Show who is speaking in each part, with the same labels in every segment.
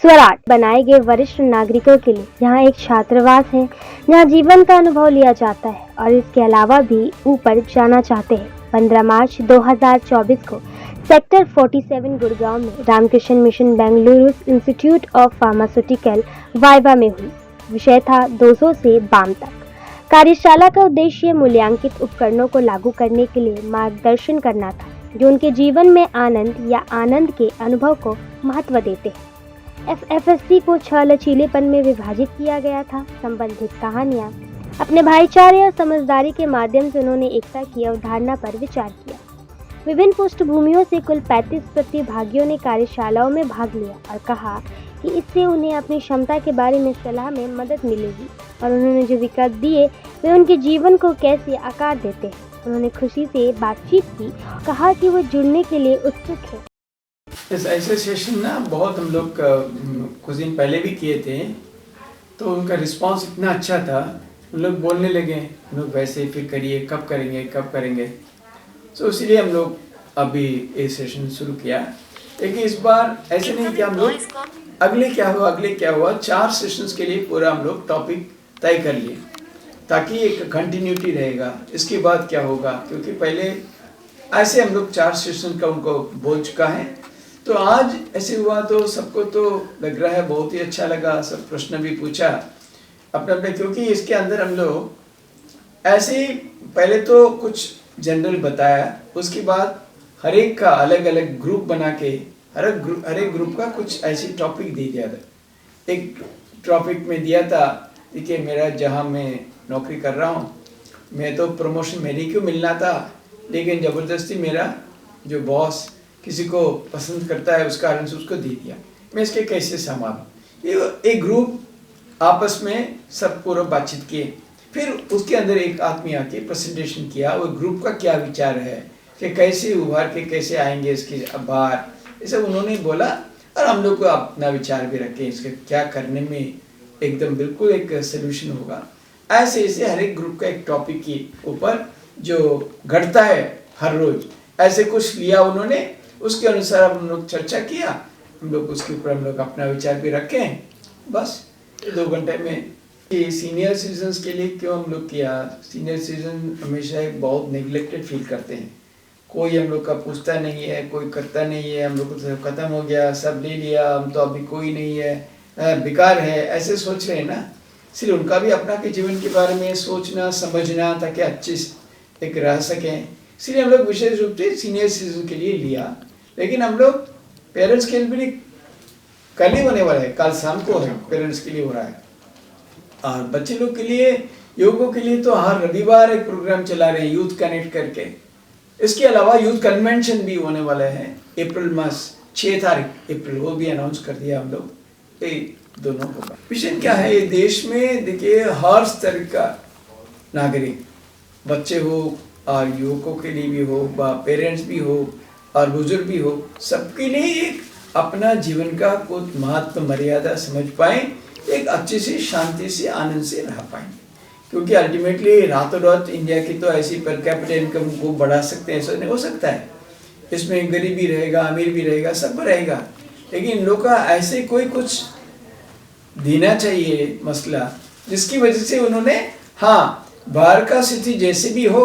Speaker 1: स्वराट बनाए गए वरिष्ठ नागरिकों के लिए यहाँ एक छात्रावास है जहाँ जीवन का अनुभव लिया जाता है और इसके अलावा भी ऊपर जाना चाहते हैं। 15 मार्च 2024 को सेक्टर 47 गुड़गांव में Ramakrishna mission Bengaluru institute of pharmaceutical viva में हुई। विषय था 200 से बाम तक। कार्यशाला का उद्देश्य मूल्यांकित उपकरणों को लागू करने के लिए मार्गदर्शन करना था जो उनके जीवन में आनंद या आनंद के अनुभव को महत्व देते हैं। FFSC को 6 लचीलेपन में विभाजित किया गया था। संबंधित कहानियाँ अपने भाईचारे और समझदारी के माध्यम से उन्होंने एकता की अवधारणा पर विचार किया। विभिन्न पृष्ठभूमियों से कुल 35 प्रतिभागियों ने कार्यशालाओं में भाग लिया और कहा कि इससे उन्हें अपनी क्षमता के बारे में सलाह में मदद मिलेगी और उन्होंने जो विकल्प दिए वे उनके जीवन को कैसे आकार देते हैं। उन्होंने खुशी से बातचीत की, कहा कि वो जुड़ने के लिए उत्सुक है।
Speaker 2: इस ऐसे सेशन ना बहुत हम लोग कुछ दिन पहले भी किए थे, तो उनका रिस्पांस इतना अच्छा था, हम लोग बोलने लगे, हम लोग वैसे फिर करिए, कब करेंगे। तो इसीलिए हम लोग अभी ये सेशन शुरू किया। लेकिन इस बार ऐसे नहीं कि हम लोग अगले क्या हुआ 4 सेशंस के लिए पूरा हम लोग टॉपिक तय कर लिए ताकि एक कंटिन्यूटी रहेगा। इसके बाद क्या होगा, क्योंकि पहले ऐसे हम लोग 4 सेशन का उनको बोल चुका है, तो आज ऐसे हुआ तो सबको तो लग रहा है बहुत ही अच्छा लगा। सब प्रश्न भी पूछा अपने, क्योंकि इसके अंदर हम लोग ऐसे ही पहले तो कुछ जनरल बताया, उसके बाद हर एक का अलग अलग ग्रुप बना के हर एक ग्रुप का कुछ ऐसी टॉपिक दे दिया था। एक टॉपिक में दिया था कि मेरा जहाँ मैं नौकरी कर रहा हूँ, मैं तो प्रमोशन मेरी क्यों मिलना था, लेकिन ज़बरदस्ती मेरा जो बॉस किसी को पसंद करता है उस कारण से उसको दे दिया, मैं इसके कैसे संभालूं। ये एक ग्रुप आपस में सब पूरा बातचीत किए। फिर उसके अंदर एक आदमी आके प्रेजेंटेशन किया, वो ग्रुप का क्या विचार है कि कैसे उभार के कैसे आएंगे इसके बाहर, ये सब उन्होंने बोला। और हम लोग को अपना विचार भी रखे इसके क्या करने में एकदम बिल्कुल एक सोल्यूशन होगा। ऐसे हर एक ग्रुप का एक टॉपिक के ऊपर जो घटता है हर रोज ऐसे कुछ लिया उन्होंने, उसके अनुसार हम लोग चर्चा किया, हम लोग उसके ऊपर हम लोग अपना विचार भी रखें। बस 2 घंटे में ये सीनियर सिटीजन्स के लिए क्यों हम लोग किया। सीनियर सिटीजन हमेशा एक बहुत नेग्लेक्टेड फील करते हैं, कोई हम लोग का पूछता नहीं है, कोई करता नहीं है, हम लोग को सब खत्म हो गया, सब ले लिया, हम तो अभी कोई नहीं है, बेकार है, ऐसे सोच रहे हैं ना। इसलिए उनका भी अपना के जीवन के बारे में सोचना समझना ताकि अच्छे से एक रह सकें, इसलिए हम लोग विशेष रूप से सीनियर सिटीजन के लिए लिया। लेकिन हम लोग पेरेंट्स के लिए कल ही होने वाला है, कल शाम को है, पेरेंट्स के लिए हो रहा है। और बच्चे लोग के लिए, युवकों के लिए तो हर रविवार एक प्रोग्राम चला रहे हैं यूथ कनेक्ट करके। इसके अलावा यूथ कन्वेंशन भी होने वाला है अप्रैल मास 6 तारीख अप्रैल, वो भी अनाउंस कर दिया हम लोग। दोनों होगा। मिशन क्या है, ये देश में देखिए हर स्तर का नागरिक, बच्चे हो और युवकों के लिए भी हो, पेरेंट्स भी हो और बुजुर्ग भी हो, सबके लिए एक अपना जीवन का कुछ महत्व मर्यादा समझ पाए, एक अच्छे से शांति से आनंद से रह पाए। क्योंकि अल्टीमेटली रातों रात इंडिया की तो ऐसी पर कैपिटल इनकम को बढ़ा सकते हैं, ऐसा नहीं हो सकता है। इसमें गरीब भी रहेगा, अमीर भी रहेगा, सब रहेगा, लेकिन इन लोग का ऐसे कोई कुछ देना चाहिए मसला, जिसकी वजह से उन्होंने बाहर का स्थिति जैसे भी हो,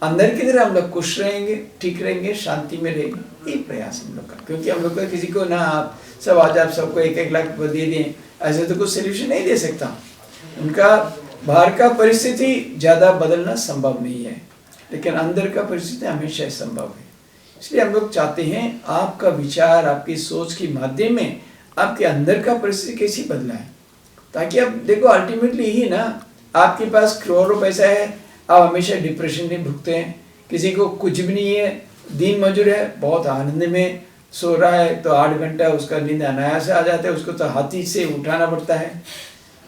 Speaker 2: अंदर की तरह हम लोग खुश रहेंगे, ठीक रहेंगे, शांति में रहेंगे। ये प्रयास हम लोग का, क्योंकि हम लोग का किसी को ना आप सब आज आप सबको 1-1 लाख दे दें, ऐसे तो कुछ सोल्यूशन नहीं दे सकता। उनका बाहर का परिस्थिति ज़्यादा बदलना संभव नहीं है, लेकिन अंदर का परिस्थिति हमेशा संभव है। इसलिए हम लोग चाहते हैं आपका विचार, आपकी सोच के माध्यम में आपके अंदर का परिस्थिति कैसी बदला है, ताकि आप देखो अल्टीमेटली ही ना, आपके पास करोड़ों पैसा है, आप हमेशा डिप्रेशन में भुगते हैं। किसी को कुछ भी नहीं है, दिन मजदूर है, बहुत आनंद में सो रहा है, तो 8 घंटा उसका नींद अनायास आ जाता है, उसको तो हाथी से उठाना पड़ता है।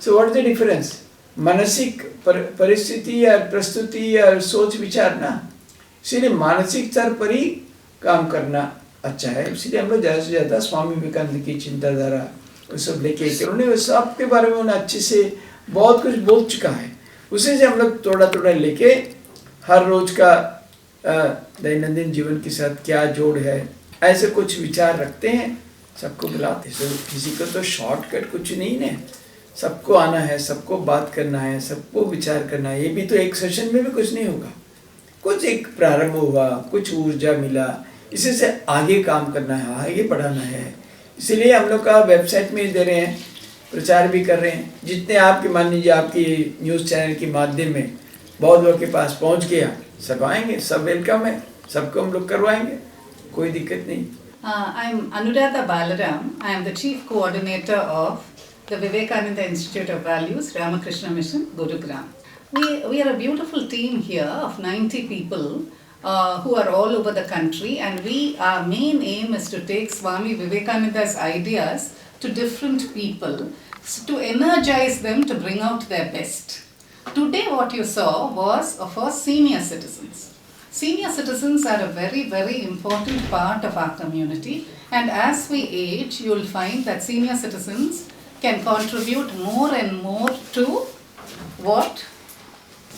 Speaker 2: So what is the difference, मानसिक परिस्थिति या प्रस्तुति या सोच विचार ना, इसलिए मानसिक स्तर पर ही काम करना अच्छा है। इसलिए हम लोग ज़्यादा से ज़्यादा स्वामी विवेकानंद की चिंताधारा वो सब लेके, उन्होंने सब के बारे में उन्हें अच्छे से बहुत कुछ बोल चुका है, उसी से हम लोग थोड़ा लेके हर रोज का दैनंदिन जीवन के साथ क्या जोड़ है, ऐसे कुछ विचार रखते हैं। सबको बुलाते, तो किसी को तो शॉर्टकट कुछ नहीं है, सबको आना है, सबको बात करना है, सबको विचार करना है। ये भी तो एक सेशन में भी कुछ नहीं होगा, कुछ एक प्रारंभ हुआ, कुछ ऊर्जा मिला, इसी से आगे काम करना है, आगे बढ़ाना है। इसीलिए हम लोग का वेबसाइट में दे रहे हैं, प्रचार भी कर रहे हैं। जितने आपके मान लीजिए आपकी न्यूज़ चैनल के माध्यम में बहुत लोगों के पास पहुंच गया, सब आएंगे, सब वेलकम है, सबको हम लोग करवाएंगे, कोई दिक्कत नहीं।
Speaker 3: I'm Anuradha Balaram. I am the Chief Coordinator of the Vivekananda Institute of Values, Ramakrishna Mission, Gurugram. We are a beautiful team here of 90 people who are all over the country, and our main aim is to take Swami Vivekananda's ideas to different people, to energize them to bring out their best. Today what you saw was of our senior citizens. Senior citizens are a very, very important part of our community, and as we age, you will find that senior citizens can contribute more and more to what,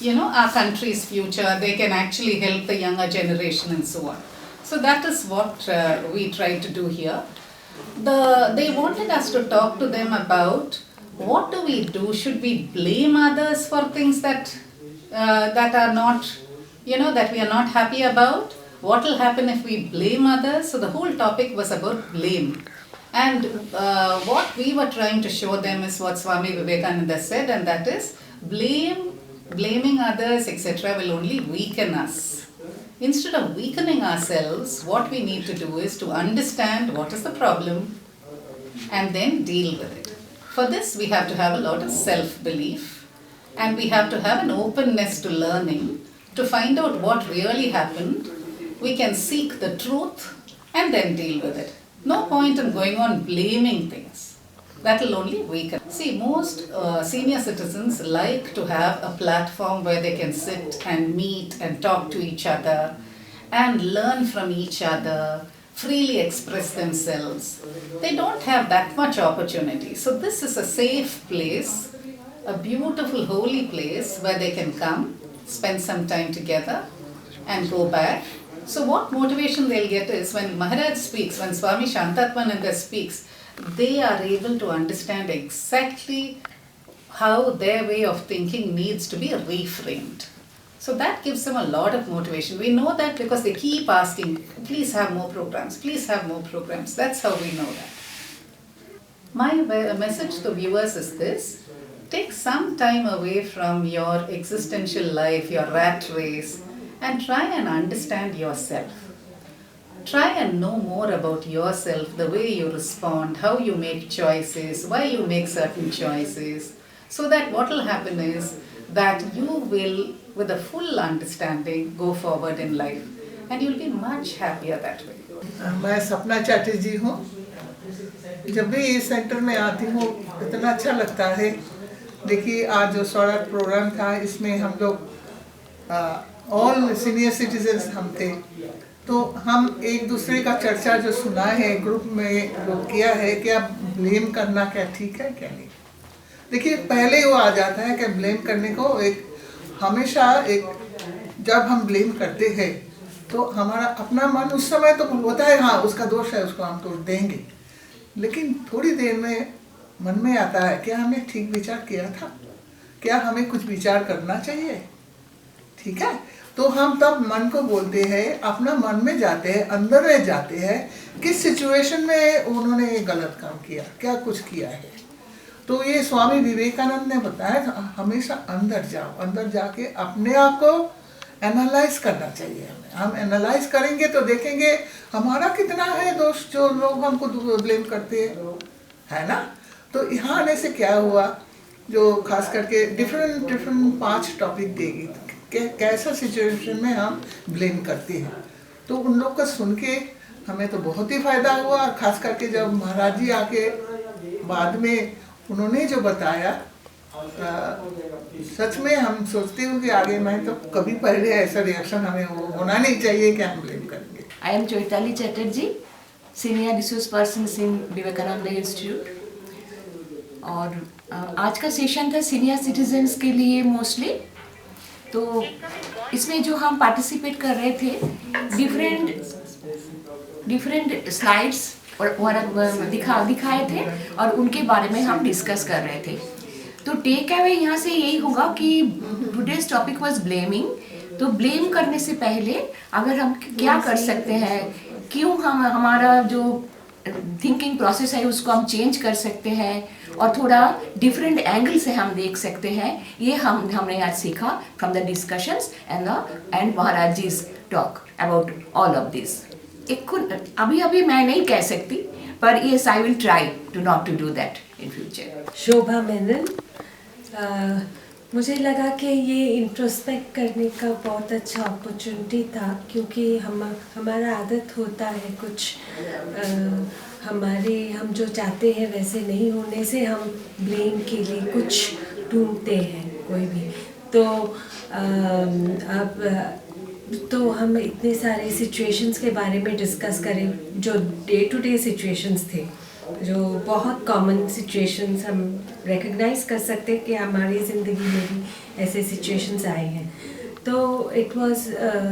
Speaker 3: our country's future. They can actually help the younger generation and so on. So that is what we try to do here. They wanted us to talk to them about what do we do. Should we blame others for things that are not, that we are not happy about? What will happen if we blame others? So the whole topic was about blame. And what we were trying to show them is what Swami Vivekananda said, and that is blaming others, etc. will only weaken us. Instead of weakening ourselves, what we need to do is to understand what is the problem and then deal with it. For this, we have to have a lot of self-belief, and we have to have an openness to learning, to find out what really happened. We can seek the truth and then deal with it. No point in going on blaming things. That will only weaken. See, most senior citizens like to have a platform where they can sit and meet and talk to each other and learn from each other, freely express themselves. They don't have that much opportunity. So this is a safe place, a beautiful holy place where they can come, spend some time together and go back. So what motivation they'll get is when Maharaj speaks, when Swami Shantatmananda speaks, they are able to understand exactly how their way of thinking needs to be reframed. So that gives them a lot of motivation. We know that because they keep asking, please have more programs, please have more programs. That's how we know that. My message to viewers is this: take some time away from your existential life, your rat race, and try and understand yourself. Try and know more about yourself, the way you respond, how you make choices, why you make certain choices, so that what will happen is that you will, with a full understanding, go forward in life, and you'll be much happier that way.
Speaker 4: मैं सपना चैटर्जी हूँ। जब भी इस centre में आती हूँ इतना अच्छा लगता है। देखिए आज जो स्वागत प्रोग्राम था इसमें हम लोग ऑल सीनियर सिटीजन्स हम थे, तो हम एक दूसरे का चर्चा जो सुना है ग्रुप में जो किया है, क्या ब्लेम करना क्या ठीक है क्या नहीं। देखिए पहले वो आ जाता है कि ब्लेम करने को एक हमेशा एक जब हम ब्लेम करते हैं तो हमारा अपना मन उस समय तो होता है हाँ उसका दोष है, उसको हम दोष देंगे, लेकिन थोड़ी देर में मन में आता है क्या हमने ठीक विचार किया था, क्या हमें कुछ विचार करना चाहिए, ठीक है। तो हम तब मन को बोलते हैं, अपना मन में जाते हैं, अंदर में जाते हैं किस सिचुएशन में उन्होंने गलत काम किया, क्या कुछ किया है। तो ये स्वामी विवेकानंद ने बताया हमेशा अंदर जाओ, अंदर जाके अपने आप को एनालाइज करना चाहिए। हम एनालाइज करेंगे तो देखेंगे हमारा कितना है दोष जो लोग हमको ब्लेम करते हैं, है ना। तो यहाँ आने से क्या हुआ, जो खास करके डिफरेंट 5 टॉपिक देगी कैसा सिचुएशन में हम ब्लेम करते हैं, तो उन लोग का सुन के हमें तो बहुत ही फायदा हुआ। खास करके जब महाराज जी आके बाद में उन्होंने जो बताया, सच में हम सोचते हो कि आगे मैं तो कभी पहले ऐसा रिएक्शन हमें होना नहीं चाहिए कि हम ब्लेम करेंगे।
Speaker 5: I am Chaitali Chatterjee, senior resource person in Vivekananda institute. और आज का सेशन था सीनियर सिटीजन्स के लिए मोस्टली, तो इसमें जो हम पार्टिसिपेट कर रहे थे डिफरेंट स्लाइड्स दिखाए थे और उनके बारे में हम डिस्कस कर रहे थे। तो टेक अवे यहाँ से यही होगा कि टुडेज टॉपिक वाज ब्लेमिंग। तो ब्लेम करने से पहले अगर हम क्या कर सकते हैं, क्यों हम हमारा जो थिंकिंग प्रोसेस है उसको हम चेंज कर सकते हैं और थोड़ा डिफरेंट एंगल से हम देख सकते हैं, ये हमने आज सीखा from the discussions and Maharaj ji's talk about all of this. अभी मैं नहीं कह सकती, पर yes I will try to not to do that in future.
Speaker 6: Shobha Menon, मुझे लगा कि ये इंट्रोस्पेक्ट करने का बहुत अच्छा अपॉर्चुनिटी था, क्योंकि हमारा आदत होता है कुछ हम जो चाहते हैं वैसे नहीं होने से हम ब्लेम के लिए कुछ ढूंढते हैं कोई भी। तो अब तो हम इतने सारे सिचुएशंस के बारे में डिस्कस करें जो डे टू डे सिचुएशंस थे, जो बहुत कॉमन सिचुएशंस हम रिकग्नाइज कर सकते हैं कि हमारी ज़िंदगी में भी ऐसे सिचुएशंस आए हैं। तो इट वाज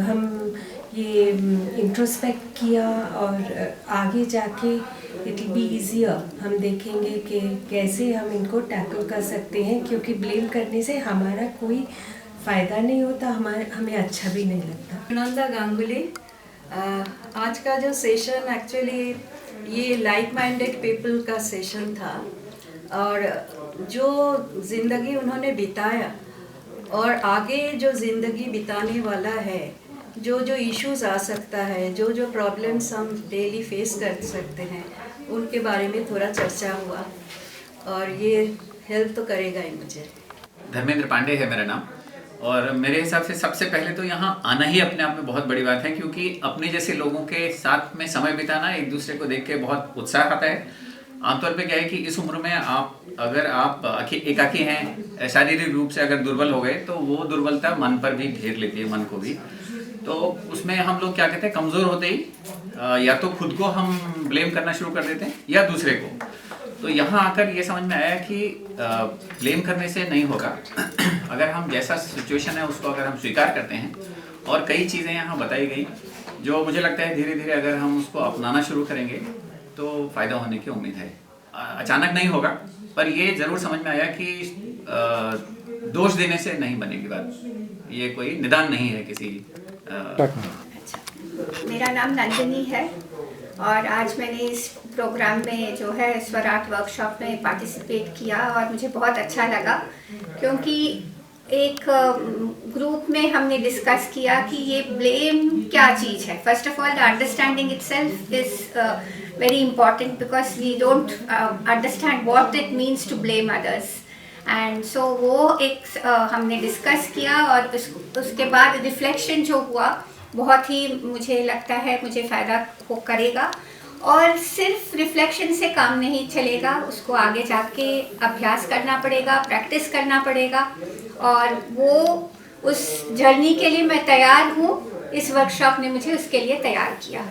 Speaker 6: हम ये इंट्रोस्पेक्ट किया और आगे जाके इट विल बी ईजियर। हम देखेंगे कि कैसे हम इनको टैकल कर सकते हैं, क्योंकि ब्लेम करने से हमारा कोई फ़ायदा नहीं होता, हमें अच्छा भी नहीं लगता।
Speaker 7: सुनंदा गांगुली, आज का जो सेशन एक्चुअली ये लाइक माइंडेड पीपल का सेशन था, और जो ज़िंदगी उन्होंने बिताया और आगे जो ज़िंदगी बिताने वाला है, जो इश्यूज आ सकता है, जो प्रॉब्लम्स हम डेली फेस कर सकते हैं, उनके बारे में थोड़ा चर्चा हुआ और ये हेल्प तो करेगा ही मुझे।
Speaker 8: धर्मेंद्र पांडे है मेरा नाम, और मेरे हिसाब से सबसे पहले तो यहाँ आना ही अपने आप में बहुत बड़ी बात है, क्योंकि अपने जैसे लोगों के साथ में समय बिताना, एक दूसरे को देख के बहुत उत्साह आता है। आमतौर पे क्या है कि इस उम्र में अगर आप एकाकी हैं, शारीरिक रूप से अगर दुर्बल हो गए, तो वो दुर्बलता मन पर भी घेर लेती है, मन को भी। तो उसमें हम लोग क्या कहते हैं, कमज़ोर होते ही या तो खुद को हम ब्लेम करना शुरू कर देते हैं या दूसरे को। तो यहाँ आकर ये समझ में आया कि ब्लेम करने से नहीं होगा। अगर हम जैसा सिचुएशन है उसको अगर हम स्वीकार करते हैं, और कई चीज़ें यहाँ बताई गई जो मुझे लगता है धीरे धीरे अगर हम उसको अपनाना शुरू करेंगे तो फ़ायदा होने की उम्मीद है। अचानक नहीं होगा, पर ये ज़रूर समझ में आया कि दोष देने से नहीं बनेगी बात, ये कोई निदान नहीं है किसी।
Speaker 9: मेरा नाम नंदिनी है और आज मैंने इस प्रोग्राम में जो है स्वराट वर्कशॉप में पार्टिसिपेट किया और मुझे बहुत अच्छा लगा, क्योंकि एक ग्रुप में हमने डिस्कस किया कि ये ब्लेम क्या चीज़ है। First of all the understanding itself is very important, because we don't understand what it means to blame others, and so वो एक हमने डिस्कस किया। और उसके बाद रिफ्लेक्शन जो हुआ बहुत ही मुझे लगता है मुझे फ़ायदा करेगा। और सिर्फ रिफ्लेक्शन से काम नहीं चलेगा, उसको आगे जाके अभ्यास करना पड़ेगा, प्रैक्टिस करना पड़ेगा, और वो उस जर्नी के लिए मैं तैयार हूँ। इस वर्कशॉप ने मुझे उसके लिए तैयार किया।